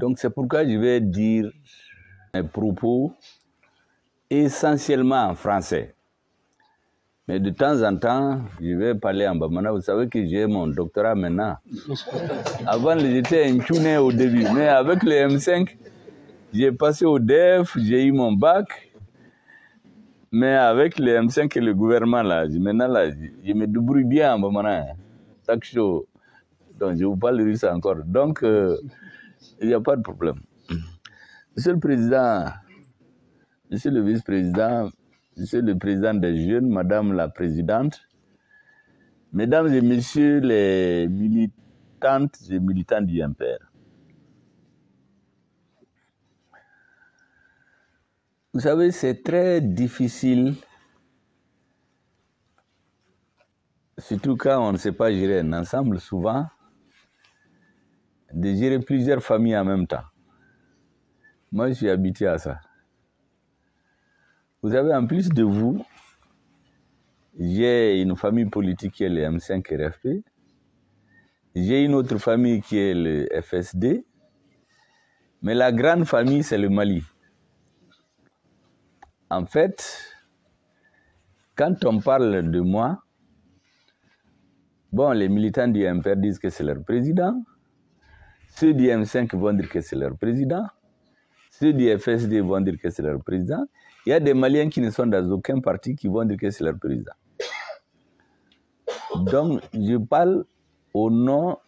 Donc c'est pourquoi je vais dire mes propos essentiellement en français. Mais de temps en temps, je vais parler en bamana. Vous savez que j'ai mon doctorat maintenant. Avant, j'étais un tuné au début. Mais avec le M5, j'ai passé au DEF, j'ai eu mon bac. Mais avec le M5 et le gouvernement, là, maintenant, là, je me débrouille bien en bamana. Chaque chose. Donc, je vous parle russe encore. Donc, il n'y a pas de problème. Monsieur le Président, Monsieur le Vice-président, Monsieur le Président des Jeunes, Madame la Présidente, Mesdames et Messieurs les militantes et militants du MPR. Vous savez, c'est très difficile, surtout quand on ne sait pas gérer un ensemble, souvent, de gérer plusieurs familles en même temps. Moi, je suis habitué à ça. Vous avez en plus de vous, j'ai une famille politique qui est le M5 RFP, j'ai une autre famille qui est le FSD, mais la grande famille, c'est le Mali. En fait, quand on parle de moi, bon, les militants du MPR disent que c'est leur président, ceux du M5 vont dire que c'est leur président, ceux du FSD vont dire que c'est leur président. Il y a des Maliens qui ne sont dans aucun parti qui vont dire que c'est leur président. Donc, je parle au nom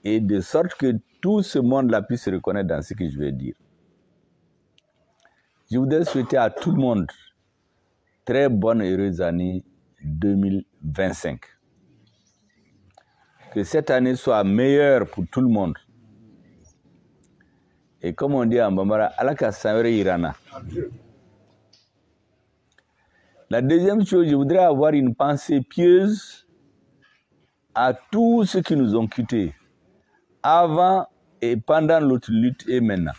et de sorte que tout ce monde-là puisse se reconnaître dans ce que je vais dire. Je voudrais souhaiter à tout le monde très bonne et heureuse année 2025. Que cette année soit meilleure pour tout le monde. Et comme on dit en Bambara, Alaka Sanre Irana. La deuxième chose, je voudrais avoir une pensée pieuse à tous ceux qui nous ont quittés avant et pendant l'autre lutte et maintenant.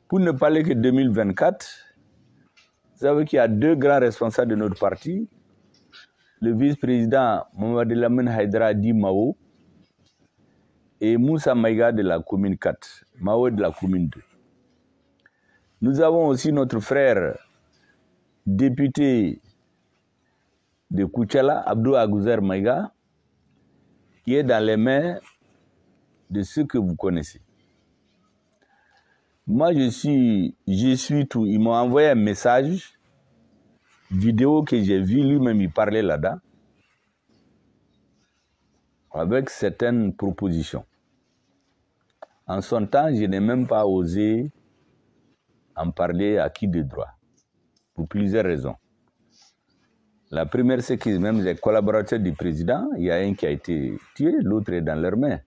Pour ne parler que 2024, vous savez qu'il y a deux grands responsables de notre parti, le vice-président Mohamed Lamine Haïdara Di Mao et Moussa Maïga de la commune 4, Mao de la commune 2. Nous avons aussi notre frère député de Koutchala, Abdou Agouzer Maïga, qui est dans les mains de ceux que vous connaissez. Moi, je suis tout. Ils m'ont envoyé un message vidéo que j'ai vu, lui-même il parlait là-dedans, avec certaines propositions. En son temps, je n'ai même pas osé en parler à qui de droit, pour plusieurs raisons. La première, c'est que même les collaborateurs du président, il y a un qui a été tué, l'autre est dans leurs mains.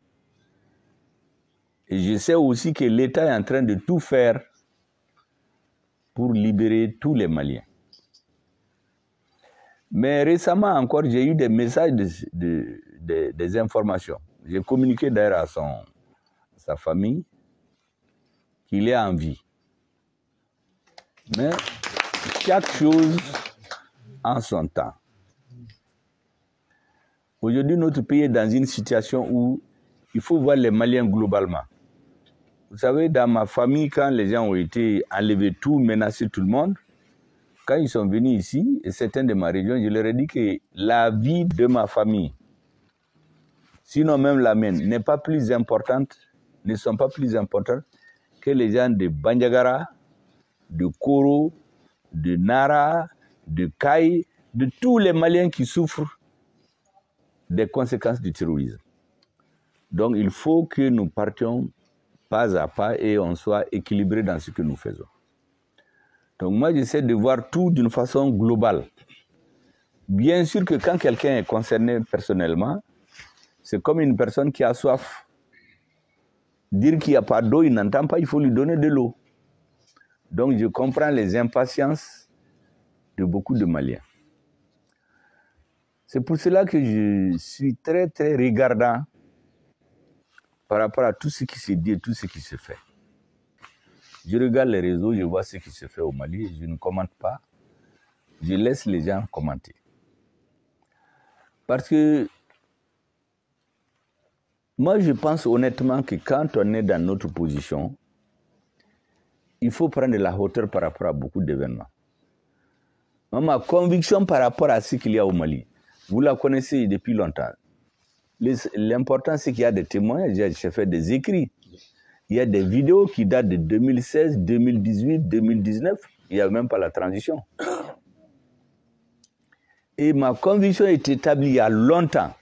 Et je sais aussi que l'État est en train de tout faire pour libérer tous les Maliens. Mais récemment encore, j'ai eu des messages, des informations. J'ai communiqué d'ailleurs à sa famille qu'il est en vie. Mais chaque chose en son temps. Aujourd'hui, notre pays est dans une situation où il faut voir les Maliens globalement. Vous savez, dans ma famille, quand les gens ont été enlevés tout, menacés tout le monde, quand ils sont venus ici, et certains de ma région, je leur ai dit que la vie de ma famille, sinon même la mienne, n'est pas plus importante, ne sont pas plus importantes que les gens de Bandiagara, de Koro, de Nara, de Kaï, de tous les Maliens qui souffrent des conséquences du terrorisme. Donc il faut que nous partions pas à pas et on soit équilibrés dans ce que nous faisons. Donc moi, j'essaie de voir tout d'une façon globale. Bien sûr que quand quelqu'un est concerné personnellement, c'est comme une personne qui a soif. Dire qu'il n'y a pas d'eau, il n'entend pas, il faut lui donner de l'eau. Donc je comprends les impatiences de beaucoup de Maliens. C'est pour cela que je suis très, très regardant par rapport à tout ce qui se dit et tout ce qui se fait. Je regarde les réseaux, je vois ce qui se fait au Mali, je ne commente pas, je laisse les gens commenter. Parce que Moi, je pense honnêtement que quand on est dans notre position, il faut prendre de la hauteur par rapport à beaucoup d'événements. Ma conviction par rapport à ce qu'il y a au Mali, vous la connaissez depuis longtemps. L'important, c'est qu'il y a des témoignages, j'ai fait des écrits. Il y a des vidéos qui datent de 2016, 2018, 2019. Il n'y a même pas la transition. Et ma conviction est établie il y a longtemps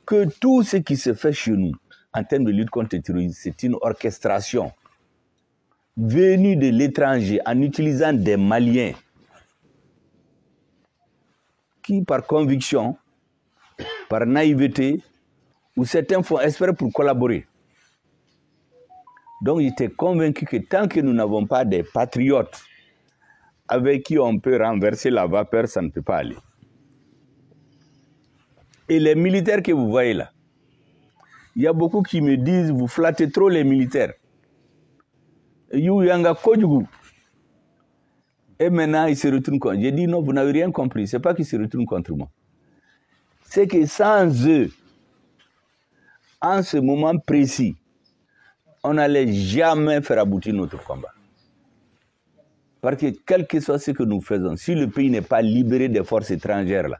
que tout ce qui se fait chez nous, en termes de lutte contre le terrorisme, c'est une orchestration venue de l'étranger en utilisant des Maliens qui, par conviction, par naïveté, ou certains font espérer pour collaborer. Donc, j'étais convaincu que tant que nous n'avons pas des patriotes avec qui on peut renverser la vapeur, ça ne peut pas aller. Et les militaires que vous voyez là, il y a beaucoup qui me disent, vous flattez trop les militaires. Et maintenant, ils se retournent contre moi. J'ai dit non, vous n'avez rien compris. Ce n'est pas qu'ils se retournent contre moi. C'est que sans eux, en ce moment précis, on n'allait jamais faire aboutir notre combat. Parce que quel que soit ce que nous faisons, si le pays n'est pas libéré des forces étrangères, là,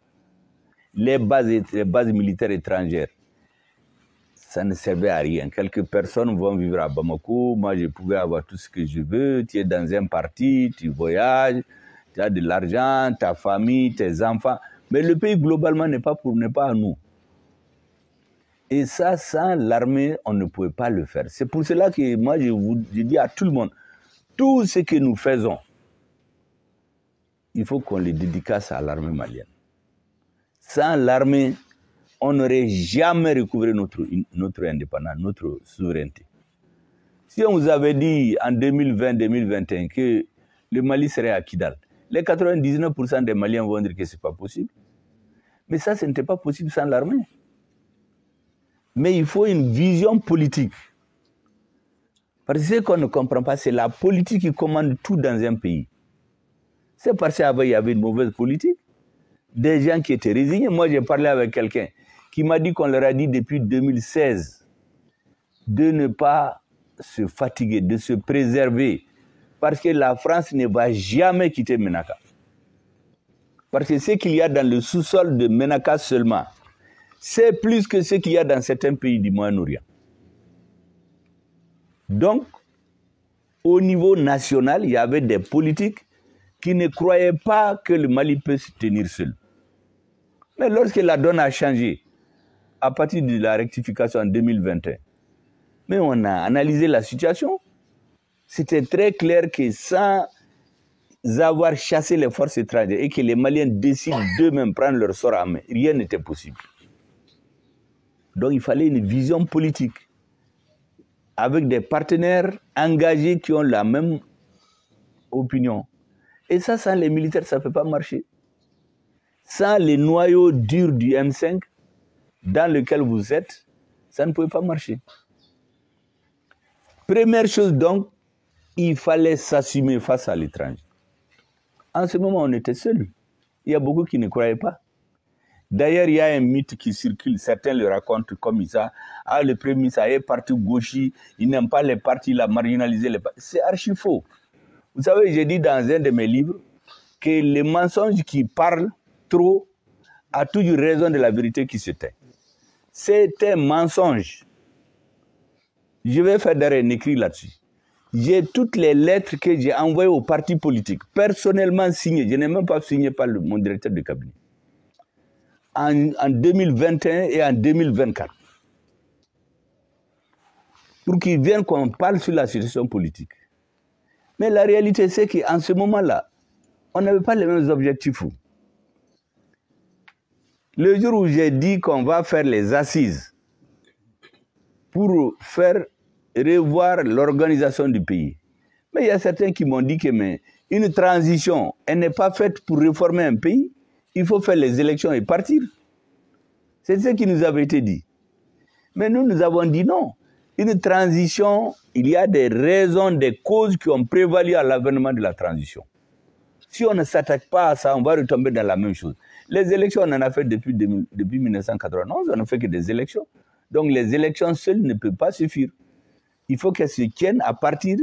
les bases militaires étrangères, ça ne servait à rien. Quelques personnes vont vivre à Bamako, moi je pouvais avoir tout ce que je veux, tu es dans un parti, tu voyages, tu as de l'argent, ta famille, tes enfants, mais le pays globalement n'est pas à nous. Et ça, sans l'armée, on ne pouvait pas le faire. C'est pour cela que moi je dis à tout le monde, tout ce que nous faisons, il faut qu'on le dédicace à l'armée malienne. Sans l'armée, on n'aurait jamais recouvré notre indépendance, notre souveraineté. Si on vous avait dit en 2020-2021 que le Mali serait à Kidal, les 99% des Maliens vont dire que ce n'est pas possible. Mais ça, ce n'était pas possible sans l'armée. Mais il faut une vision politique. Parce que ce qu'on ne comprend pas, c'est la politique qui commande tout dans un pays. C'est parce qu'avant, il y avait une mauvaise politique. Des gens qui étaient résignés. Moi, j'ai parlé avec quelqu'un qui m'a dit qu'on leur a dit depuis 2016 de ne pas se fatiguer, de se préserver. Parce que la France ne va jamais quitter Ménaka. Parce que ce qu'il y a dans le sous-sol de Ménaka seulement, c'est plus que ce qu'il y a dans certains pays du Moyen-Orient. Donc, au niveau national, il y avait des politiques qui ne croyaient pas que le Mali peut se tenir seul. Mais lorsque la donne a changé, à partir de la rectification en 2021, mais on a analysé la situation, c'était très clair que sans avoir chassé les forces étrangères et que les Maliens décident d'eux-mêmes prendre leur sort en main, rien n'était possible. Donc il fallait une vision politique avec des partenaires engagés qui ont la même opinion. Et ça, sans les militaires, ça ne peut pas marcher. Sans les noyaux durs du M5 dans lequel vous êtes, ça ne pouvait pas marcher. Première chose donc, il fallait s'assumer face à l'étranger. En ce moment, on était seuls. Il y a beaucoup qui ne croyaient pas. D'ailleurs, il y a un mythe qui circule, certains le racontent comme ça. Ah, le Premier ministre est parti gauchi, il n'aime pas les partis, il a marginalisé les partis. C'est archi faux. Vous savez, j'ai dit dans un de mes livres que les mensonges qui parlent trop a toujours raison de la vérité qui se tait. C'est un mensonge. Je vais faire un écrit là-dessus. J'ai toutes les lettres que j'ai envoyées aux partis politiques, personnellement signées. Je n'ai même pas signé par mon directeur de cabinet. En 2021 et en 2024. Pour qu'ils viennent qu'on parle sur la situation politique. Mais la réalité, c'est qu'en ce moment-là, on n'avait pas les mêmes objectifs. Le jour où j'ai dit qu'on va faire les assises pour faire revoir l'organisation du pays, mais il y a certains qui m'ont dit que une transition, elle n'est pas faite pour réformer un pays, il faut faire les élections et partir. C'est ce qui nous avait été dit. Mais nous avons dit non. Une transition, il y a des raisons, des causes qui ont prévalu à l'avènement de la transition. Si on ne s'attaque pas à ça, on va retomber dans la même chose. Les élections, on en a fait depuis 1991, on n'a fait que des élections. Donc les élections seules ne peuvent pas suffire. Il faut qu'elles se tiennent à partir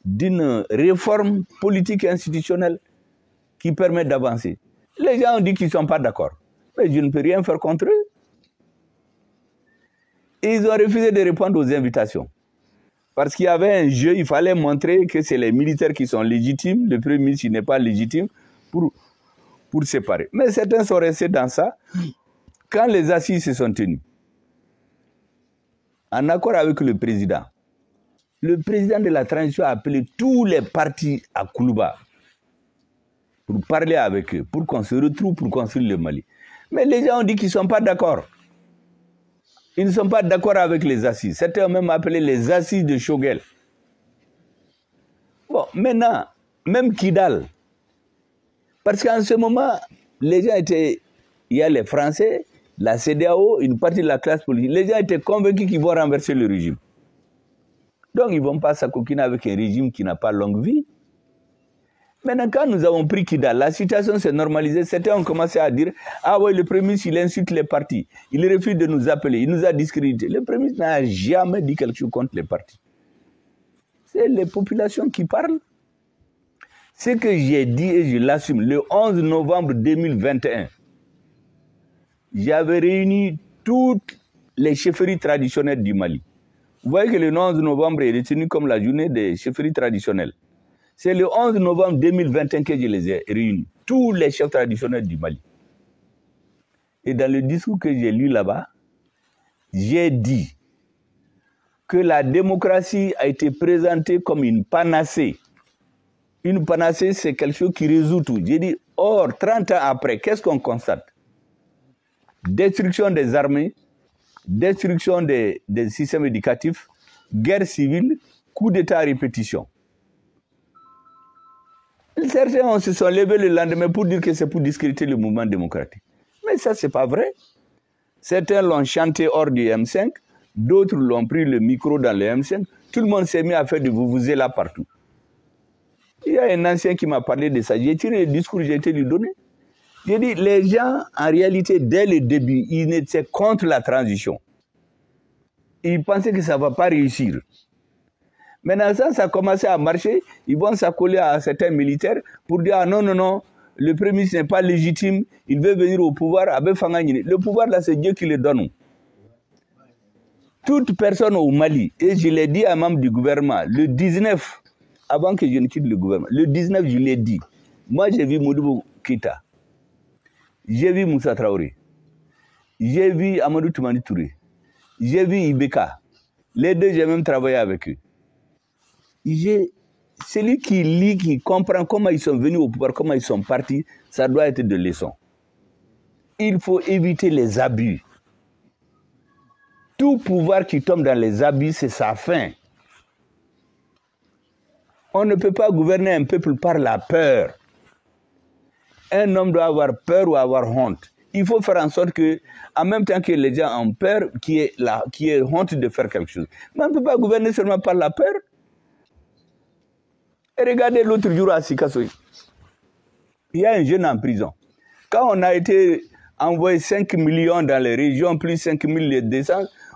d'une réforme politique et institutionnelle qui permet d'avancer. Les gens ont dit qu'ils ne sont pas d'accord. Mais je ne peux rien faire contre eux. Et ils ont refusé de répondre aux invitations. Parce qu'il y avait un jeu, il fallait montrer que c'est les militaires qui sont légitimes, le Premier ministre n'est pas légitime pour séparer. Mais certains sont restés dans ça. Quand les assises se sont tenues, en accord avec le président de la transition a appelé tous les partis à Koulouba pour parler avec eux, pour qu'on se retrouve, pour construire le Mali. Mais les gens ont dit qu'ils ne sont pas d'accord. Ils ne sont pas d'accord avec les assises. Certains ont même appelé les assises de Choguel. Bon, maintenant, même Kidal, parce qu'en ce moment, les gens étaient, il y a les Français, la CEDEAO, une partie de la classe politique, les gens étaient convaincus qu'ils vont renverser le régime. Donc, ils ne vont pas s'acoquiner avec un régime qui n'a pas longue vie. Maintenant, quand nous avons pris Kidal, la situation s'est normalisée. Certains ont commencé à dire « Ah oui, le Premier ministre, il insulte les partis. Il refuse de nous appeler. Il nous a discrédités. » Le Premier ministre n'a jamais dit quelque chose contre les partis. C'est les populations qui parlent. Ce que j'ai dit et je l'assume, le 11 novembre 2021, j'avais réuni toutes les chefferies traditionnelles du Mali. Vous voyez que le 11 novembre est retenu comme la journée des chefferies traditionnelles. C'est le 11 novembre 2021 que je les ai réunis, tous les chefs traditionnels du Mali. Et dans le discours que j'ai lu là-bas, j'ai dit que la démocratie a été présentée comme une panacée. Une panacée, c'est quelque chose qui résout tout. J'ai dit, or, 30 ans après, qu'est-ce qu'on constate? Destruction des armées, destruction des systèmes éducatifs, guerre civile, coup d'État à répétition. Certains se sont levés le lendemain pour dire que c'est pour discréditer le mouvement démocratique. Mais ça, ce n'est pas vrai. Certains l'ont chanté hors du M5, d'autres l'ont pris le micro dans le M5. Tout le monde s'est mis à faire du vuvuzela partout. Il y a un ancien qui m'a parlé de ça. J'ai tiré le discours, j'ai été lui donner. J'ai dit, les gens, en réalité, dès le début, ils étaient contre la transition. Ils pensaient que ça ne va pas réussir. Maintenant, ça a commencé à marcher. Ils vont s'accoler à certains militaires pour dire, ah non, non, non, le Premier ministre n'est pas légitime, il veut venir au pouvoir. Le pouvoir, là, c'est Dieu qui le donne. Toute personne au Mali, et je l'ai dit à un membre du gouvernement, le 19, avant que je ne quitte le gouvernement, le 19, je l'ai dit, moi j'ai vu Modibo Keïta, j'ai vu Moussa Traoré, j'ai vu Amadou Toumani Touré, j'ai vu Ibeka. Les deux, j'ai même travaillé avec eux. Celui qui lit, qui comprend comment ils sont venus au pouvoir, comment ils sont partis, ça doit être de leçon. Il faut éviter les abus. Tout pouvoir qui tombe dans les abus, c'est sa fin. On ne peut pas gouverner un peuple par la peur. Un homme doit avoir peur ou avoir honte. Il faut faire en sorte que, en même temps que les gens ont peur, qu'il y ait honte de faire quelque chose. Mais on ne peut pas gouverner seulement par la peur. Et regardez l'autre jour à Sikasoy. Il y a un jeune en prison. Quand on a été envoyé 5 millions dans les régions, plus 5 200,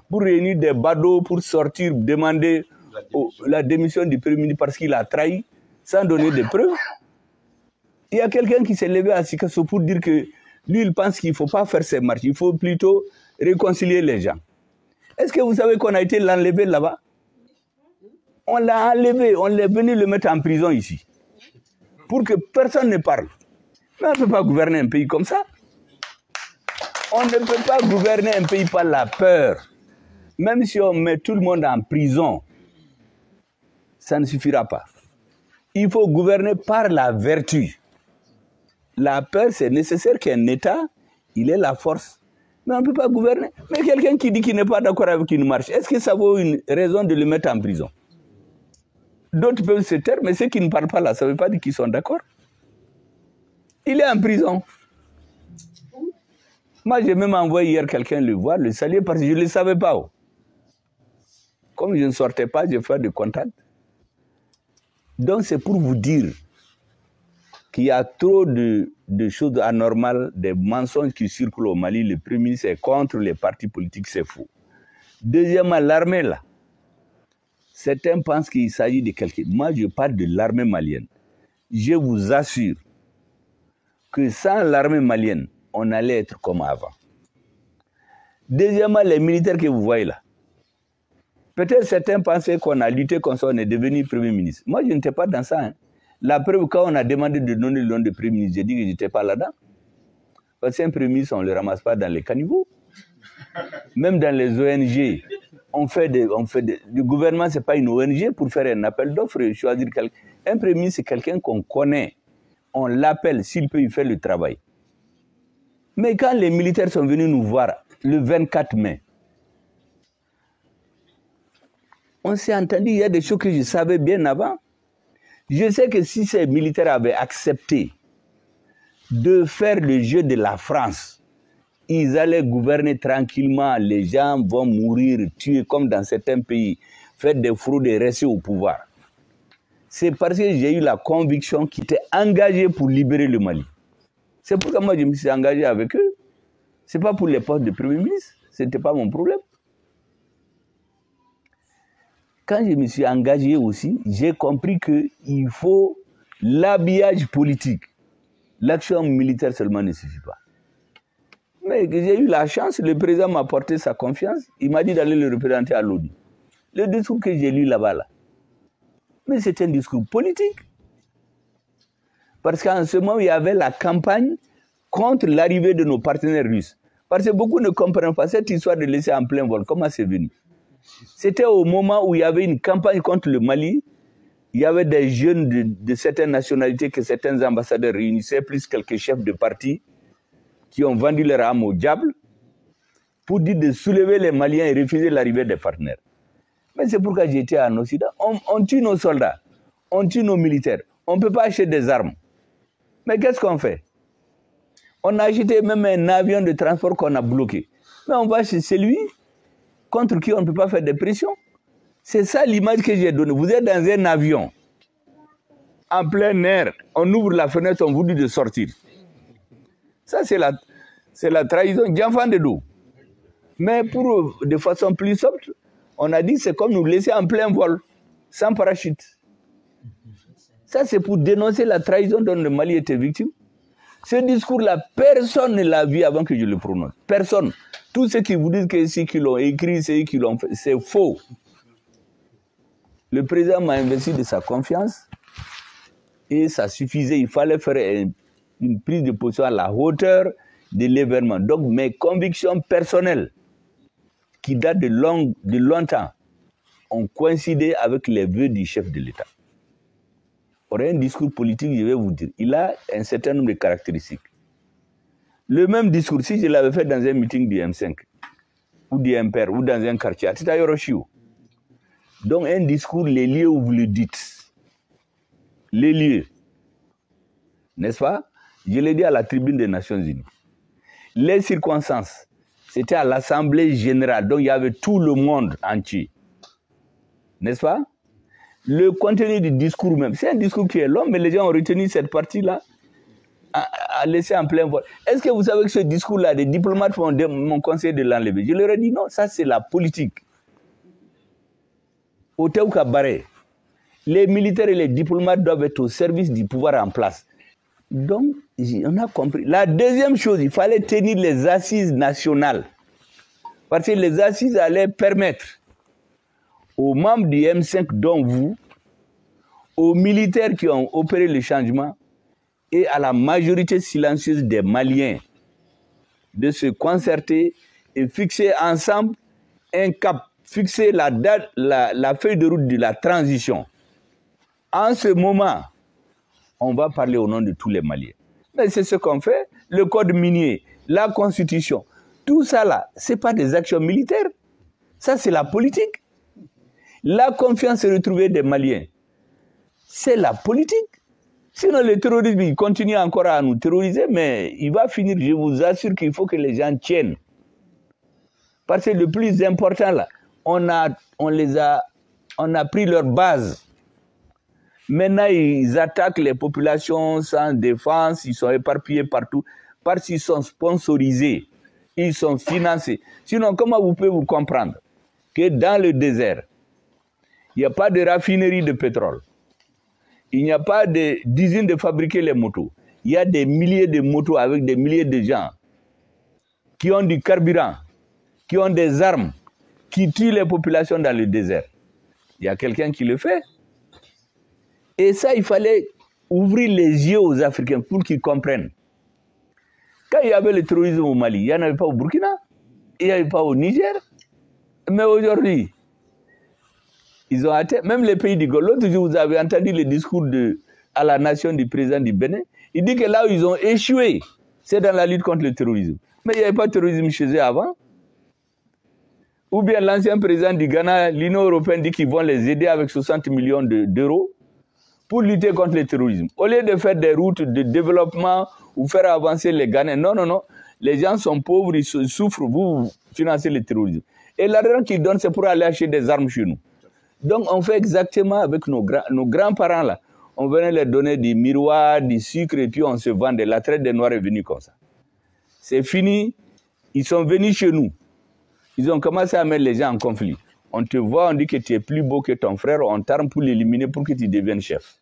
pour réunir des badauds, pour sortir, demander la démission du Premier ministre parce qu'il a trahi, sans donner de preuves. Il y a quelqu'un qui s'est levé à Sikasso pour dire que lui, il pense qu'il ne faut pas faire ces marches, il faut plutôt réconcilier les gens. Est-ce que vous savez qu'on a été l'enlever là-bas? On l'a enlevé, on est venu le mettre en prison ici. Pour que personne ne parle. Mais on ne peut pas gouverner un pays comme ça. On ne peut pas gouverner un pays par la peur. Même si on met tout le monde en prison, ça ne suffira pas. Il faut gouverner par la vertu. La peur, c'est nécessaire qu'un État, il ait la force. Mais on ne peut pas gouverner. Mais quelqu'un qui dit qu'il n'est pas d'accord avec une marche, est-ce que ça vaut une raison de le mettre en prison? D'autres peuvent se taire, mais ceux qui ne parlent pas là, ça ne veut pas dire qu'ils sont d'accord. Il est en prison. Moi, j'ai même envoyé hier quelqu'un le voir, le saluer, parce que je ne le savais pas. Comme je ne sortais pas, j'ai fait des contacts. Donc, c'est pour vous dire qu'il y a trop de choses anormales, des mensonges qui circulent au Mali. Le Premier ministre est contre les partis politiques, c'est faux. Deuxièmement, l'armée là. Certains pensent qu'il s'agit de quelqu'un. Moi, je parle de l'armée malienne. Je vous assure que sans l'armée malienne, on allait être comme avant. Deuxièmement, les militaires que vous voyez là. Peut-être certains pensaient qu'on a lutté contre ça, on est devenu Premier ministre. Moi, je n'étais pas dans ça. Hein. La preuve, quand on a demandé de donner le nom de Premier ministre, j'ai dit que je n'étais pas là-dedans. Parce qu'un Premier ministre, on ne le ramasse pas dans les caniveaux. Même dans les ONG, le gouvernement, ce n'est pas une ONG pour faire un appel d'offres et choisir quelqu'un. Un Premier ministre, c'est quelqu'un qu'on connaît. On l'appelle s'il peut y faire le travail. Mais quand les militaires sont venus nous voir le 24 mai, on s'est entendu, il y a des choses que je savais bien avant. Je sais que si ces militaires avaient accepté de faire le jeu de la France, ils allaient gouverner tranquillement, les gens vont mourir, tuer comme dans certains pays, faire des fraudes et rester au pouvoir. C'est parce que j'ai eu la conviction qu'ils étaient engagés pour libérer le Mali. C'est pourquoi moi je me suis engagé avec eux. Ce n'est pas pour les postes de Premier ministre, ce n'était pas mon problème. Quand je me suis engagé aussi, j'ai compris qu'il faut l'habillage politique. L'action militaire seulement ne suffit pas. Mais j'ai eu la chance, le président m'a porté sa confiance, il m'a dit d'aller le représenter à l'ONU. Le discours que j'ai lu là-bas, là. Mais c'est un discours politique. Parce qu'en ce moment, il y avait la campagne contre l'arrivée de nos partenaires russes. Parce que beaucoup ne comprennent pas cette histoire de laisser en plein vol. Comment c'est venu? C'était au moment où il y avait une campagne contre le Mali. Il y avait des jeunes de certaines nationalités que certains ambassadeurs réunissaient, plus quelques chefs de parti qui ont vendu leur âme au diable pour dire de soulever les Maliens et refuser l'arrivée des partenaires. Mais c'est pourquoi j'ai été en Occident. On tue nos soldats, on tue nos militaires. On ne peut pas acheter des armes. Mais qu'est-ce qu'on fait? On a acheté même un avion de transport qu'on a bloqué. Mais on va chez celui contre qui on ne peut pas faire de pression. C'est ça l'image que j'ai donnée. Vous êtes dans un avion, en plein air, on ouvre la fenêtre, on vous dit de sortir. Ça, c'est la trahison d'enfant de dos. Mais de façon plus simple, on a dit que c'est comme nous laisser en plein vol, sans parachute. Ça, c'est pour dénoncer la trahison dont le Mali était victime. Ce discours-là, personne ne l'a vu avant que je le prononce. Personne. Tous ceux qui vous disent que c'est qui l'ont écrit, c'est qui l'ont fait, c'est faux. Le président m'a investi de sa confiance et ça suffisait. Il fallait faire une prise de position à la hauteur de l'événement. Donc mes convictions personnelles, qui datent de longtemps, ont coïncidé avec les vœux du chef de l'État. Pour un discours politique, je vais vous dire, il a un certain nombre de caractéristiques. Le même discours, si je l'avais fait dans un meeting du M5, ou du MPR, ou dans un quartier, c'est à Yoroshio. Donc un discours, les lieux où vous le dites, les lieux, n'est-ce pas? Je l'ai dit à la tribune des Nations Unies. Les circonstances, c'était à l'Assemblée générale, donc il y avait tout le monde entier, n'est-ce pas? Le contenu du discours même, c'est un discours qui est long, mais les gens ont retenu cette partie-là, à laisser en plein vol. Est-ce que vous savez que ce discours-là, des diplomates m'ont conseillé de l'enlever? Je leur ai dit non, ça c'est la politique. Au Théouka Baré, les militaires et les diplomates doivent être au service du pouvoir en place. Donc, on a compris. La deuxième chose, il fallait tenir les assises nationales. Parce que les assises allaient permettre aux membres du M5, dont vous, aux militaires qui ont opéré le changement et à la majorité silencieuse des Maliens de se concerter et fixer ensemble un cap, fixer la date, la feuille de route de la transition. En ce moment, on va parler au nom de tous les Maliens. Mais c'est ce qu'on fait. Le code minier, la constitution, tout ça là, ce n'est pas des actions militaires. Ça, c'est la politique. La confiance retrouvée des Maliens, c'est la politique. Sinon, le terrorisme, il continue encore à nous terroriser, mais il va finir, je vous assure qu'il faut que les gens tiennent. Parce que le plus important là, on a pris leur base. Maintenant, ils attaquent les populations sans défense, ils sont éparpillés partout, parce qu'ils sont sponsorisés, ils sont financés. Sinon, comment vous pouvez vous comprendre? que dans le désert, il n'y a pas de raffinerie de pétrole. Il n'y a pas d'usine de fabriquer les motos. Il y a des milliers de motos avec des milliers de gens qui ont du carburant, qui ont des armes, qui tuent les populations dans le désert. Il y a quelqu'un qui le fait. Et ça, il fallait ouvrir les yeux aux Africains pour qu'ils comprennent. Quand il y avait le terrorisme au Mali, il n'y en avait pas au Burkina, il n'y avait pas au Niger. Mais aujourd'hui, ils ont atteint, même les pays du Golfe. L'autre jour, vous avez entendu le discours à la nation du président du Bénin. Il dit que là où ils ont échoué, c'est dans la lutte contre le terrorisme. Mais il n'y avait pas de terrorisme chez eux avant. Ou bien l'ancien président du Ghana, l'Union européenne dit qu'ils vont les aider avec 60 millions d'euros pour lutter contre le terrorisme. Au lieu de faire des routes de développement ou faire avancer les Ghanais, non, non, non. Les gens sont pauvres, ils souffrent, vous financez le terrorisme. Et l'argent qu'ils donnent, c'est pour aller acheter des armes chez nous. Donc on fait exactement avec nos grands-parents là. On venait leur donner des miroirs, du sucre et puis on se vendait. La traite des Noirs est venue comme ça. C'est fini. Ils sont venus chez nous. Ils ont commencé à mettre les gens en conflit. On te voit, on dit que tu es plus beau que ton frère, on t'arme pour l'éliminer pour que tu deviennes chef.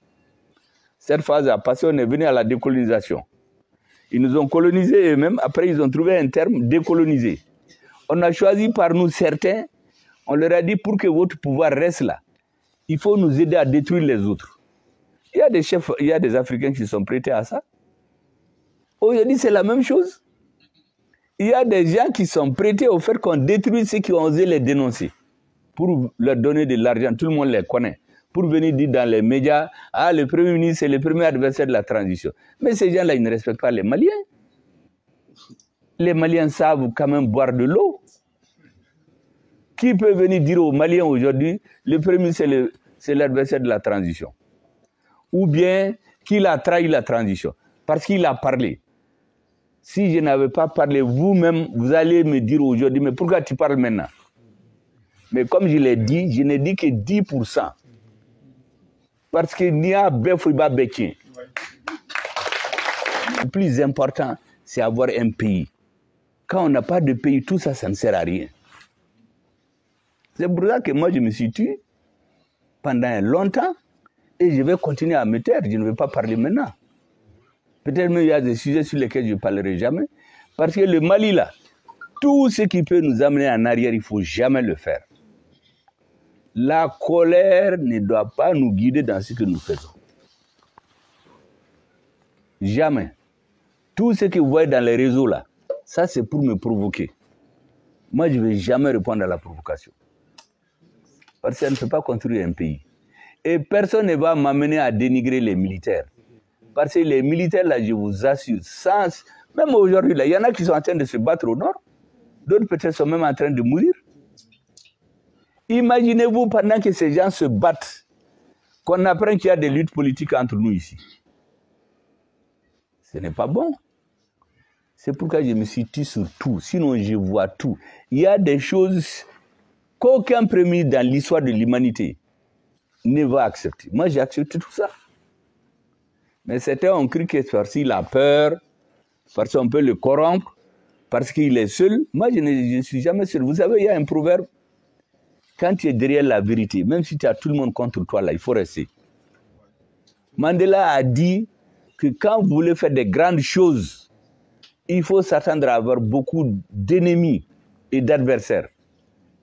Cette phase a passé, on est venu à la décolonisation. Ils nous ont colonisés eux-mêmes, après ils ont trouvé un terme, décoloniser. On a choisi par nous certains, on leur a dit pour que votre pouvoir reste là, il faut nous aider à détruire les autres. Il y a des chefs, il y a des Africains qui sont prêtés à ça. Aujourd'hui, c'est la même chose. Il y a des gens qui sont prêtés au fait qu'on détruise ceux qui ont osé les dénoncer pour leur donner de l'argent. Tout le monde les connaît. Pour venir dire dans les médias, ah, le Premier ministre, c'est le premier adversaire de la transition. Mais ces gens-là, ils ne respectent pas les Maliens. Les Maliens savent quand même boire de l'eau. Qui peut venir dire aux Maliens aujourd'hui, le Premier ministre, c'est l'adversaire de la transition? Ou bien qu'il a trahi la transition parce qu'il a parlé. Si je n'avais pas parlé, vous-même, vous allez me dire aujourd'hui, mais pourquoi tu parles maintenant? Mais comme je l'ai dit, je n'ai dit que 10%. Parce qu'il n'y a pas de. Le plus important, c'est avoir un pays. Quand on n'a pas de pays, tout ça, ça ne sert à rien. C'est pour ça que moi, je me suis tué pendant longtemps et je vais continuer à me taire. Je ne vais pas parler maintenant. Peut-être même il y a des sujets sur lesquels je ne parlerai jamais. Parce que le Mali, là, tout ce qui peut nous amener en arrière, il ne faut jamais le faire. La colère ne doit pas nous guider dans ce que nous faisons. Jamais. Tout ce que vous voyez dans les réseaux, là, ça c'est pour me provoquer. Moi, je ne vais jamais répondre à la provocation. Parce que ça ne peut pas construire un pays. Et personne ne va m'amener à dénigrer les militaires. Parce que les militaires, là, je vous assure, même aujourd'hui, il y en a qui sont en train de se battre au nord. D'autres peut-être sont même en train de mourir. Imaginez-vous, pendant que ces gens se battent, qu'on apprend qu'il y a des luttes politiques entre nous ici. Ce n'est pas bon. C'est pourquoi je me suis tué sur tout. Sinon, je vois tout. Il y a des choses qu'aucun premier dans l'histoire de l'humanité ne va accepter. Moi, j'ai accepté tout ça. Mais certains ont cru que parce qu'il a peur, parce qu'on peut le corrompre, parce qu'il est seul. Moi, je ne suis jamais seul. Vous savez, il y a un proverbe. Quand tu es derrière la vérité, même si tu as tout le monde contre toi, là, il faut rester. Mandela a dit que quand vous voulez faire des grandes choses, il faut s'attendre à avoir beaucoup d'ennemis et d'adversaires.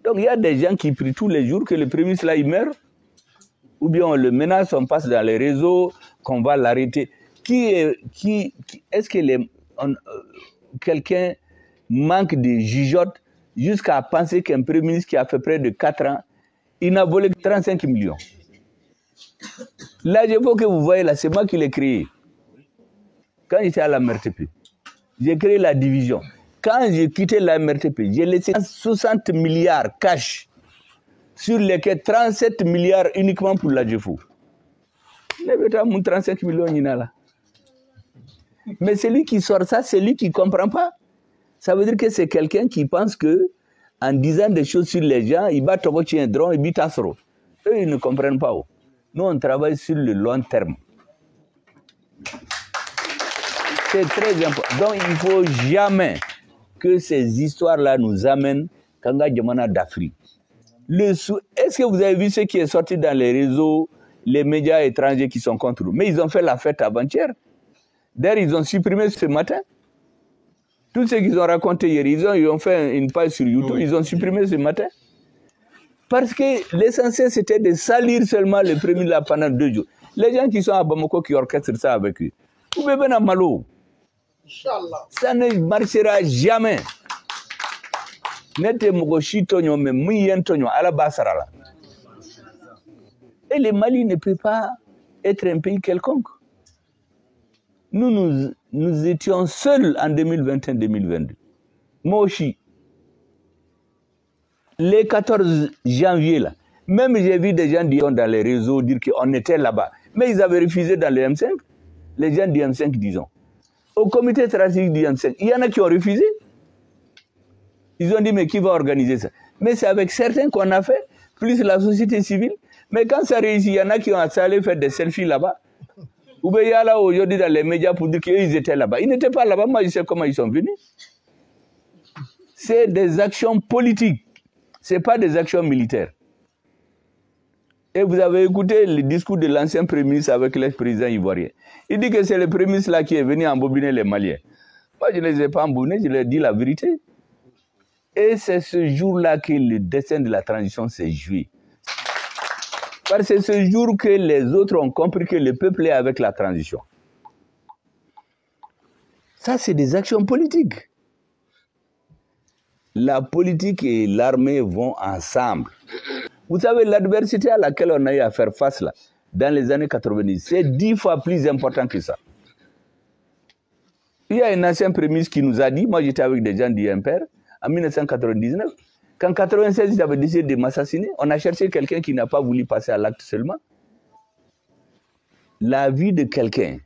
Donc, il y a des gens qui prient tous les jours que le premier ministre, là, il meurt. Ou bien on le menace, on passe dans les réseaux, qu'on va l'arrêter. Est-ce que quelqu'un manque de jugeote jusqu'à penser qu'un premier ministre qui a fait près de 4 ans, il n'a volé que 35 millions. Là, je veux que vous voyez, là, c'est moi qui l'ai créé. Quand j'étais à la MRTP, j'ai créé la division. Quand j'ai quitté la MRTP, j'ai laissé 60 milliards cash, sur lesquels 37 milliards uniquement pour la GFO. Mais 35 millions, là. Mais celui qui sort ça, c'est lui qui ne comprend pas. Ça veut dire que c'est quelqu'un qui pense que en disant des choses sur les gens, il bat un drone, il bat un. Eux, ils ne comprennent pas. Nous, on travaille sur le long terme. C'est très important. Donc, il ne faut jamais que ces histoires-là nous amènent Kanga Djamana d'Afrique. Est-ce que vous avez vu ce qui est sorti dans les réseaux, les médias étrangers qui sont contre nous? Mais ils ont fait la fête avant-hier. D'ailleurs, ils ont supprimé ce matin. Tout ce qu'ils ont raconté hier, ils ont fait une page sur YouTube, ils ont supprimé ce matin. Parce que l'essentiel, c'était de salir seulement le premier là pendant 2 jours. Les gens qui sont à Bamako, qui orchestrent ça avec eux. Vous pouvez venir à Malo. Ça ne marchera jamais. Et le Mali ne peut pas être un pays quelconque. Nous étions seuls en 2021-2022. Moi aussi. Les 14 janvier, là, même j'ai vu des gens dans les réseaux dire qu'on était là-bas. Mais ils avaient refusé dans le M5. Les gens du M5, disons. Au comité stratégique du M5, il y en a qui ont refusé. Ils ont dit, mais qui va organiser ça? Mais c'est avec certains qu'on a fait, plus la société civile. Mais quand ça réussit, il y en a qui ont allé faire des selfies là-bas. Ou bien il y a là aujourd'hui dans les médias pour dire qu'ils étaient là-bas. Ils n'étaient pas là-bas, moi je sais comment ils sont venus. C'est des actions politiques. Ce n'est pas des actions militaires. Et vous avez écouté le discours de l'ancien Premier ministre avec l'ex-président ivoirien. Il dit que c'est le Premier ministre là qui est venu embobiner les Maliens. Moi, je ne les ai pas embobinés, je leur ai dit la vérité. Et c'est ce jour-là que le destin de la transition s'est joué. Parce que c'est ce jour que les autres ont compris que le peuple est avec la transition. Ça, c'est des actions politiques. La politique et l'armée vont ensemble. Vous savez, l'adversité à laquelle on a eu à faire face là, dans les années 90, c'est 10 fois plus important que ça. Il y a un ancien Premier ministre qui nous a dit, moi j'étais avec des gens du MPR, en 1999, qu'en 1996, ils avaient décidé de m'assassiner, on a cherché quelqu'un qui n'a pas voulu passer à l'acte seulement. La vie de quelqu'un,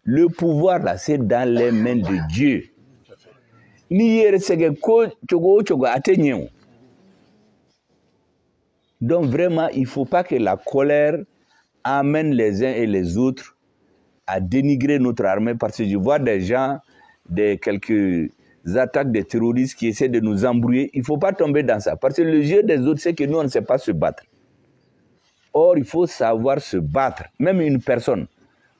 le pouvoir là, c'est dans les mains de Dieu. Donc vraiment, il ne faut pas que la colère amène les uns et les autres à dénigrer notre armée, parce que je vois des gens, quelques attaques des terroristes qui essaient de nous embrouiller. Il ne faut pas tomber dans ça, parce que le jeu des autres, c'est que nous, on ne sait pas se battre. Or, il faut savoir se battre. Même une personne,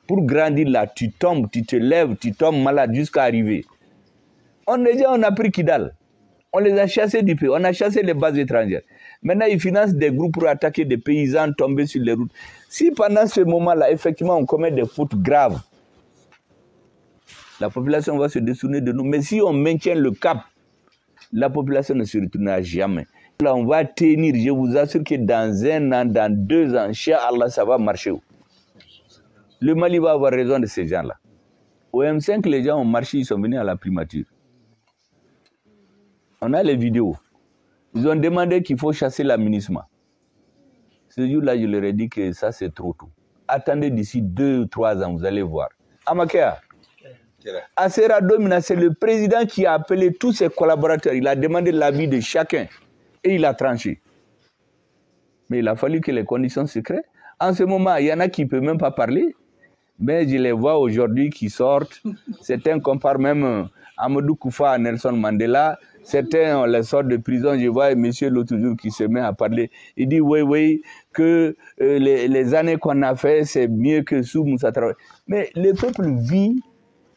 pour grandir là, tu tombes, tu te lèves, tu tombes malade jusqu'à arriver. On a pris Kidal. On les a chassés du pays. On a chassé les bases étrangères. Maintenant, ils financent des groupes pour attaquer des paysans tombés sur les routes. Si pendant ce moment-là, effectivement, on commet des fautes graves, la population va se détourner de nous. Mais si on maintient le cap, la population ne se retournera jamais. Là, on va tenir. Je vous assure que dans 1 an, dans 2 ans, Inch'Allah, ça va marcher. Le Mali va avoir raison de ces gens-là. Au M5, les gens ont marché, ils sont venus à la primature. On a les vidéos. Ils ont demandé qu'il faut chasser l'aménagement. Ce jour-là, je leur ai dit que ça, c'est trop tôt. Attendez d'ici 2 ou 3 ans, vous allez voir. Amakea, Assera Domina, c'est le président qui a appelé tous ses collaborateurs. Il a demandé l'avis de chacun et il a tranché. Mais il a fallu que les conditions se créent. En ce moment, il y en a qui ne peuvent même pas parler. Mais je les vois aujourd'hui qui sortent. Certains comparent même Amadou Koufa à Nelson Mandela. Certains, on les sort de prison. Je vois un monsieur l'autre jour qui se met à parler. Il dit, oui, que les années qu'on a fait, c'est mieux que sous Moussa Traoré. Mais le peuple vit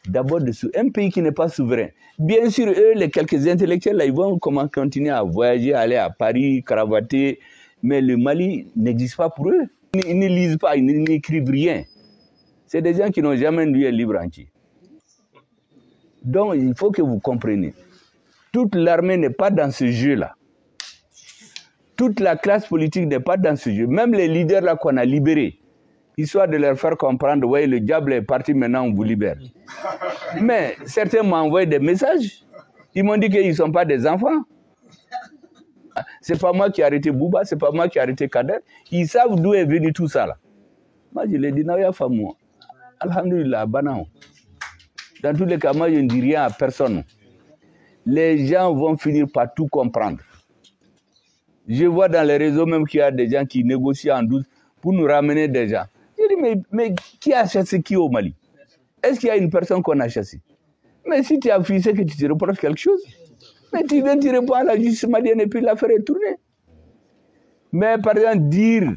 d'abord dessous. Un pays qui n'est pas souverain. Bien sûr, eux, les quelques intellectuels, là, ils vont continuer à voyager, aller à Paris, cravater. Mais le Mali n'existe pas pour eux. Ils ne lisent pas, ils n'écrivent rien. C'est des gens qui n'ont jamais lu un livre entier. Donc, il faut que vous compreniez. Toute l'armée n'est pas dans ce jeu-là. Toute la classe politique n'est pas dans ce jeu. Même les leaders là qu'on a libérés, histoire de leur faire comprendre, ouais, le diable est parti, maintenant on vous libère. Mais certains m'ont envoyé des messages. Ils m'ont dit qu'ils ne sont pas des enfants. C'est pas moi qui ai arrêté Bouba, c'est pas moi qui ai arrêté Kader. Ils savent d'où est venu tout ça là. Moi je leur ai dit, non, il y a pas moi. Alhamdulillah, banane. Dans tous les cas, moi je ne dis rien à personne. Les gens vont finir par tout comprendre. Je vois dans les réseaux même qu'il y a des gens qui négocient en douce pour nous ramener des gens. Je dis, mais qui a chassé qui au Mali? Est-ce qu'il y a une personne qu'on a chassée? Mais si tu as fui, c'est que tu te reproches quelque chose. Mais tu viens, tu réponds à la justice malienne et puis l'affaire est tournée. Mais par exemple, dire,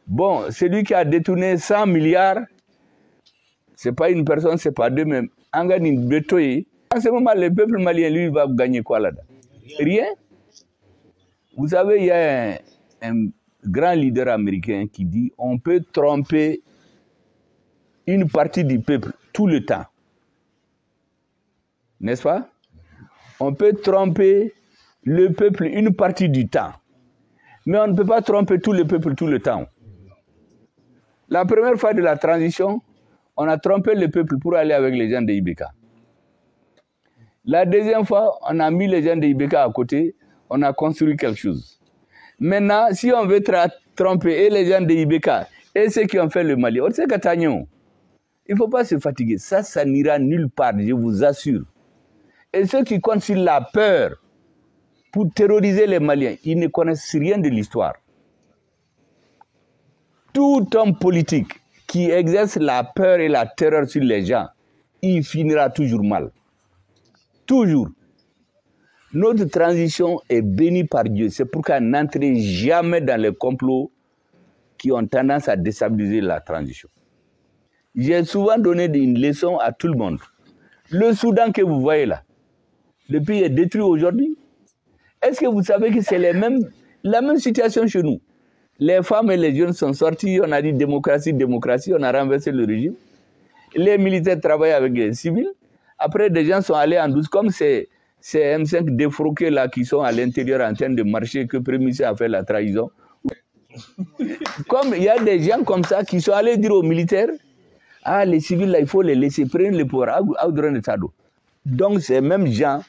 bon, celui qui a détourné 100 milliards, c'est pas une personne, c'est pas deux, mais en ce moment, le peuple malien, lui, va gagner quoi là-dedans? Rien. Vous savez, il y a un grand leader américain qui dit on peut tromper une partie du peuple tout le temps. N'est-ce pas? On peut tromper le peuple une partie du temps. Mais on ne peut pas tromper tout le peuple tout le temps. La première fois de la transition, on a trompé le peuple pour aller avec les gens de Ibeka. La deuxième fois, on a mis les gens de Ibeka à côté, on a construit quelque chose. Maintenant, si on veut tromper et les gens de Ibeka et ceux qui ont fait le Mali, on sait qu'Atagnon, il ne faut pas se fatiguer. Ça n'ira nulle part, je vous assure. Et ceux qui comptent sur la peur pour terroriser les Maliens, ils ne connaissent rien de l'histoire. Tout homme politique qui exerce la peur et la terreur sur les gens, il finira toujours mal. Toujours. Notre transition est bénie par Dieu. C'est pourquoi n'entrez jamais dans les complots qui ont tendance à déstabiliser la transition. J'ai souvent donné une leçon à tout le monde. Le Soudan que vous voyez là, le pays est détruit aujourd'hui. Est-ce que vous savez que c'est la même situation chez nous? Les femmes et les jeunes sont sortis, on a dit démocratie, démocratie, on a renversé le régime. Les militaires travaillent avec les civils. Après, des gens sont allés en douce, comme ces M5 défroqués là qui sont à l'intérieur en train de marcher, que Prémissé a fait la trahison. Comme il y a des gens comme ça qui sont allés dire aux militaires, ah, les civils là, il faut les laisser prendre le pouvoir. Donc ces mêmes gens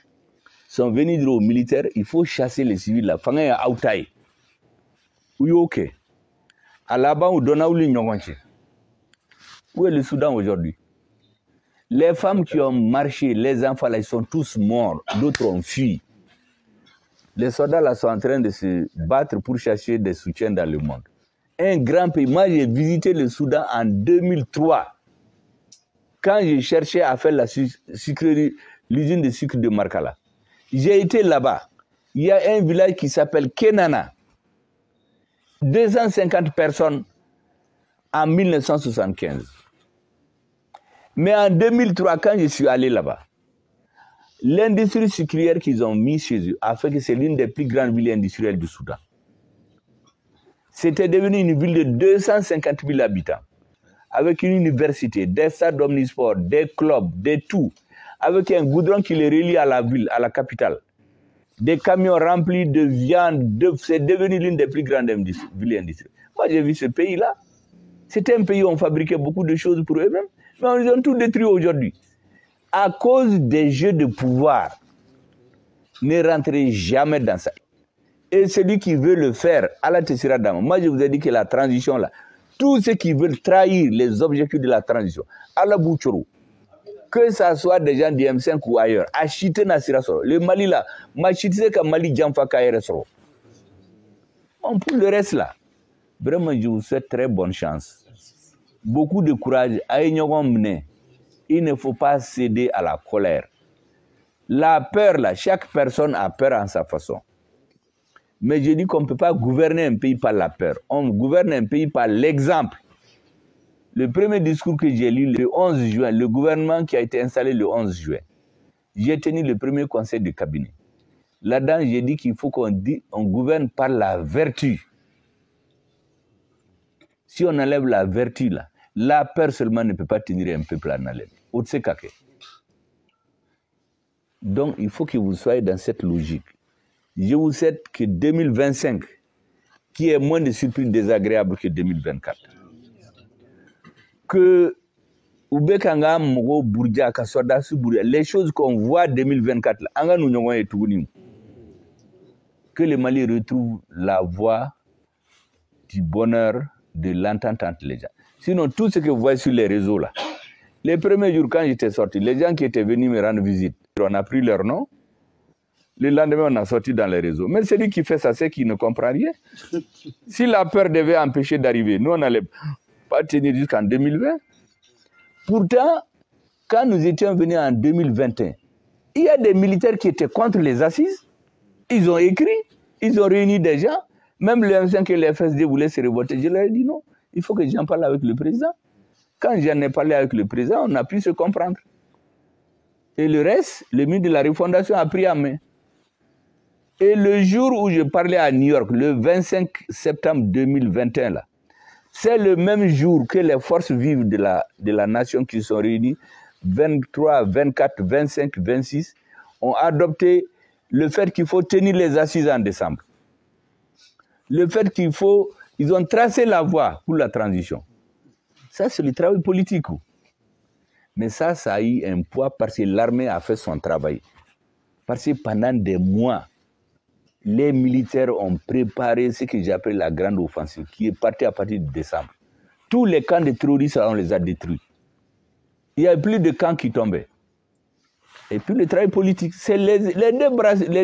sont venus dire aux militaires, il faut chasser les civils là. Oui, ok. À là-bas, on donne où est le Soudan aujourd'hui? Les femmes qui ont marché, les enfants là, ils sont tous morts. D'autres ont fui. Les soldats là sont en train de se battre pour chercher des soutiens dans le monde. Un grand pays. Moi, j'ai visité le Soudan en 2003. Quand j'ai cherché à faire la sucrerie, l'usine de sucre de Markala. J'ai été là-bas. Il y a un village qui s'appelle Kenana. 250 personnes en 1975. Mais en 2003, quand je suis allé là-bas, l'industrie sucrière qu'ils ont mis chez eux a fait que c'est l'une des plus grandes villes industrielles du Soudan. C'était devenu une ville de 250 000 habitants, avec une université, des stades omnisports, des clubs, des tout, avec un goudron qui les relie à la ville, à la capitale. Des camions remplis de viande, c'est devenu l'une des plus grandes villes industrielles. Moi, j'ai vu ce pays-là. C'était un pays où on fabriquait beaucoup de choses pour eux-mêmes, mais ils ont tout détruit aujourd'hui. À cause des jeux de pouvoir, ne rentrez jamais dans ça. Et celui qui veut le faire, Allah te sera d'âme. Moi, je vous ai dit que la transition, là, tous ceux qui veulent trahir les objectifs de la transition, Allah Bouchoro, que ce soit des gens du M5 ou ailleurs, acheter Nasira Soro. Le Mali, là, m'acheter comme Mali Djamfa Kaere Soro. Pour le reste, là, vraiment, je vous souhaite très bonne chance. Beaucoup de courage. Il ne faut pas céder à la colère. La peur, là, chaque personne a peur en sa façon. Mais je dis qu'on ne peut pas gouverner un pays par la peur. On gouverne un pays par l'exemple. Le premier discours que j'ai lu le 11 juin, le gouvernement qui a été installé le 11 juin, j'ai tenu le premier conseil de cabinet. Là-dedans, j'ai dit qu'il faut qu'on gouverne par la vertu. Si on enlève la vertu, là, la peur seulement ne peut pas tenir un peuple en haleine. Donc, il faut que vous soyez dans cette logique. Je vous souhaite que 2025, qui est moins de surprises désagréables que 2024, que les choses qu'on voit en 2024, que le Mali retrouve la voie du bonheur, de l'entente entre les gens. Sinon, tout ce que vous voyez sur les réseaux là, les premiers jours quand j'étais sorti, les gens qui étaient venus me rendre visite, on a pris leur nom. Le lendemain, on a sorti dans les réseaux. Mais celui qui fait ça, c'est qu'il ne comprend rien. Si la peur devait empêcher d'arriver, nous, on n'allait pas tenir jusqu'en 2020. Pourtant, quand nous étions venus en 2021, il y a des militaires qui étaient contre les assises. Ils ont écrit, ils ont réuni des gens. Même le M5 et le FSD voulaient se révolter. Je leur ai dit non, il faut que j'en parle avec le président. Quand j'en ai parlé avec le président, on a pu se comprendre. Et le reste, le ministre de la Refondation a pris à main. Et le jour où je parlais à New York, le 25 septembre 2021, c'est le même jour que les forces vives de la nation qui sont réunies, 23, 24, 25, 26, ont adopté le fait qu'il faut tenir les assises en décembre. Le fait ils ont tracé la voie pour la transition. Ça, c'est le travail politique. Mais ça a eu un poids parce que l'armée a fait son travail. Parce que pendant des mois, les militaires ont préparé ce que j'appelle la grande offensive, qui est partie à partir de décembre. Tous les camps de terroristes, on les a détruits. Il n'y a plus de camps qui tombaient. Et puis le travail politique, c'est les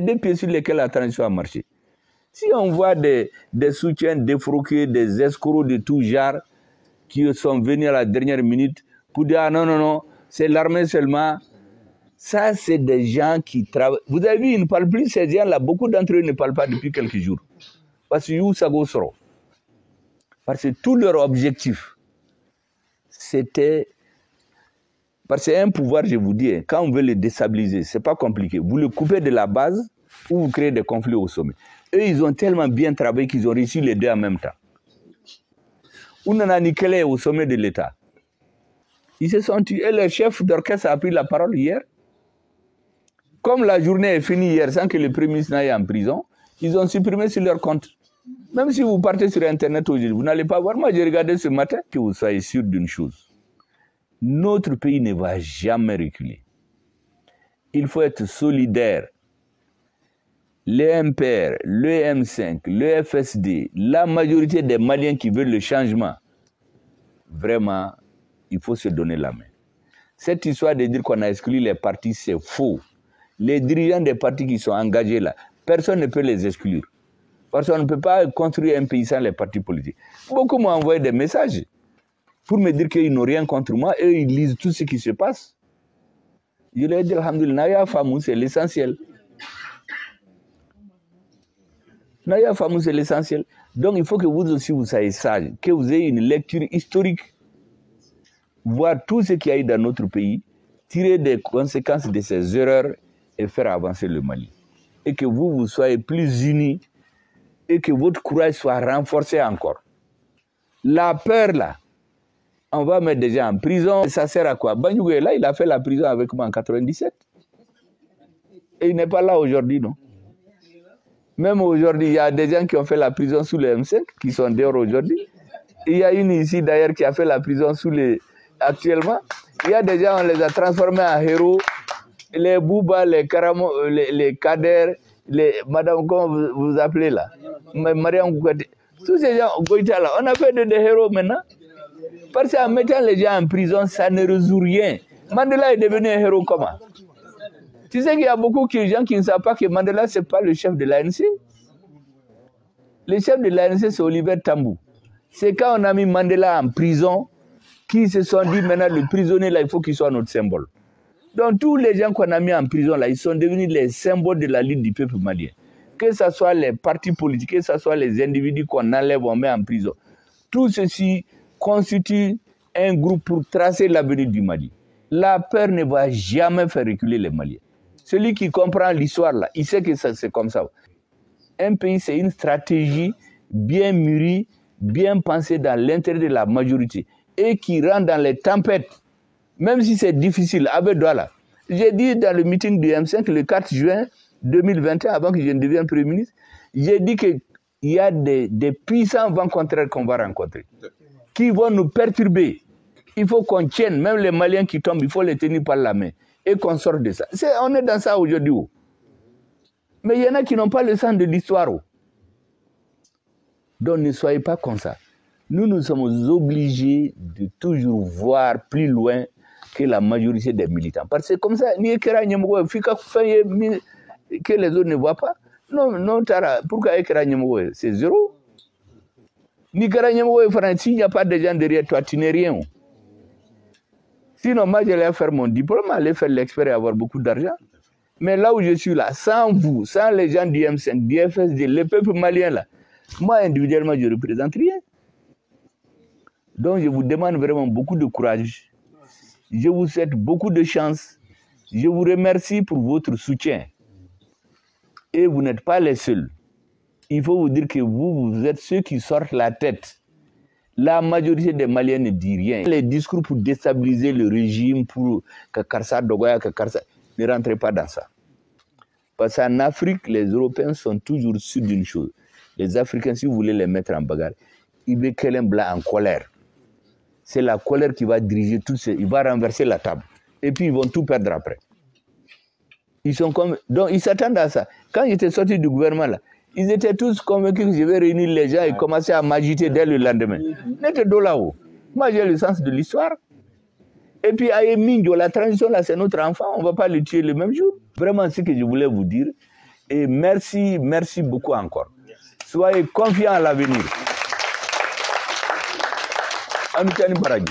deux pieds sur lesquels la transition a marché. Si on voit des soutiens défroqués, des escrocs de tout genre, qui sont venus à la dernière minute pour dire ah non, c'est l'armée seulement. Ça, c'est des gens qui travaillent. Vous avez vu, ils ne parlent plus, ces gens-là, beaucoup d'entre eux ne parlent pas depuis quelques jours. Parce que Parce que tout leur objectif, c'était. Parce que un pouvoir, je vous dis, quand on veut le déstabiliser, ce n'est pas compliqué. Vous le coupez de la base ou vous créez des conflits au sommet. Eux, ils ont tellement bien travaillé qu'ils ont réussi les deux en même temps. Ounana Nikele au sommet de l'État. Ils se sont tués. Et le chef d'orchestre a pris la parole hier. Comme la journée est finie hier sans que le Premier ministre n'aille en prison, ils ont supprimé sur leur compte. Même si vous partez sur Internet aujourd'hui, vous n'allez pas voir. Moi, j'ai regardé ce matin, que vous soyez sûr d'une chose. Notre pays ne va jamais reculer. Il faut être solidaire. Le MPR, le M5, le FSD, la majorité des Maliens qui veulent le changement, vraiment, il faut se donner la main. Cette histoire de dire qu'on a exclu les partis, c'est faux. Les dirigeants des partis qui sont engagés là, personne ne peut les exclure. Parce qu'on ne peut pas construire un pays sans les partis politiques. Beaucoup m'ont envoyé des messages pour me dire qu'ils n'ont rien contre moi et ils lisent tout ce qui se passe. Je leur ai dit, alhamdoulilah, Naya Famou, c'est l'essentiel. Naya Famou, c'est l'essentiel. Donc il faut que vous aussi vous soyez sage, que vous ayez une lecture historique, voir tout ce qu'il y a eu dans notre pays, tirer des conséquences de ces erreurs et faire avancer le Mali. Et que vous soyez plus unis et que votre courage soit renforcé encore. La peur là, on va mettre des gens en prison, ça sert à quoi? Banyougé là, il a fait la prison avec moi en 97. Et il n'est pas là aujourd'hui, non? Même aujourd'hui, il y a des gens qui ont fait la prison sous le M5, qui sont dehors aujourd'hui. Il y a une ici d'ailleurs qui a fait la prison sous les... Actuellement, il y a des gens, on les a transformés en héros. Les Bouba, les Karamo, les Kader, les Madame, comment vous appelez là? Mariam Gouyate. Tous ces gens, Goïta là, on a fait des héros maintenant. Parce qu'en mettant les gens en prison, ça ne résout rien. Mandela est devenu un héros comment? Tu sais qu'il y a beaucoup de gens qui ne savent pas que Mandela, ce n'est pas le chef de l'ANC. Le chef de l'ANC, c'est Oliver Tambou. C'est quand on a mis Mandela en prison qu'ils se sont dit maintenant, le prisonnier, là, il faut qu'il soit notre symbole. Donc, tous les gens qu'on a mis en prison, là, ils sont devenus les symboles de la lutte du peuple malien. Que ce soit les partis politiques, que ce soit les individus qu'on enlève, on met en prison. Tout ceci constitue un groupe pour tracer l'avenir du Mali. La peur ne va jamais faire reculer les Maliens. Celui qui comprend l'histoire, là, il sait que c'est comme ça. Un pays, c'est une stratégie bien mûrie, bien pensée dans l'intérêt de la majorité et qui rentre dans les tempêtes, même si c'est difficile. Abedouala, j'ai dit dans le meeting du M5 le 4 juin 2021, avant que je ne devienne Premier ministre, j'ai dit qu'il y a des puissants vents contraires qu'on va rencontrer, qui vont nous perturber. Il faut qu'on tienne, même les Maliens qui tombent, il faut les tenir par la main et qu'on sorte de ça. On est dans ça aujourd'hui. Mais il y en a qui n'ont pas le sens de l'histoire. Donc ne soyez pas comme ça. Nous sommes obligés de toujours voir plus loin que la majorité des militants. Parce que comme ça, que les autres ne voient pas. Non, Tara, pourquoi c'est zéro? S'il n'y a pas de gens derrière toi, tu n'es rien. Sinon, moi, j'allais faire mon diplôme, aller faire l'expert et avoir beaucoup d'argent. Mais là où je suis là, sans vous, sans les gens du M5, du FSD, le peuple malien là, Moi, individuellement, je ne représente rien. Donc, je vous demande vraiment beaucoup de courage. Je vous souhaite beaucoup de chance. Je vous remercie pour votre soutien. Et vous n'êtes pas les seuls. Il faut vous dire que vous êtes ceux qui sortent la tête. La majorité des Maliens ne dit rien. Les discours pour déstabiliser le régime, pour que Karsa Dogoya, que Karsa... Ne rentrez pas dans ça. Parce qu'en Afrique, les Européens sont toujours sûrs d'une chose. Les Africains, si vous voulez les mettre en bagarre, ils veulent qu'un blanc en colère. C'est la colère qui va diriger tout ça. Il va renverser la table. Et puis, ils vont tout perdre après. Ils sont comme... Donc, ils s'attendent à ça. Quand j'étais sorti du gouvernement, là, ils étaient tous convaincus que je vais réunir les gens et commencer à m'agiter dès le lendemain. N'était pas là-haut. Moi, j'ai le sens de l'histoire. Et puis, Ayemingyo, la transition, là, c'est notre enfant. On ne va pas le tuer le même jour. Vraiment, c'est ce que je voulais vous dire. Et merci, merci beaucoup encore. Soyez confiants à l'avenir. Amitani Baragi.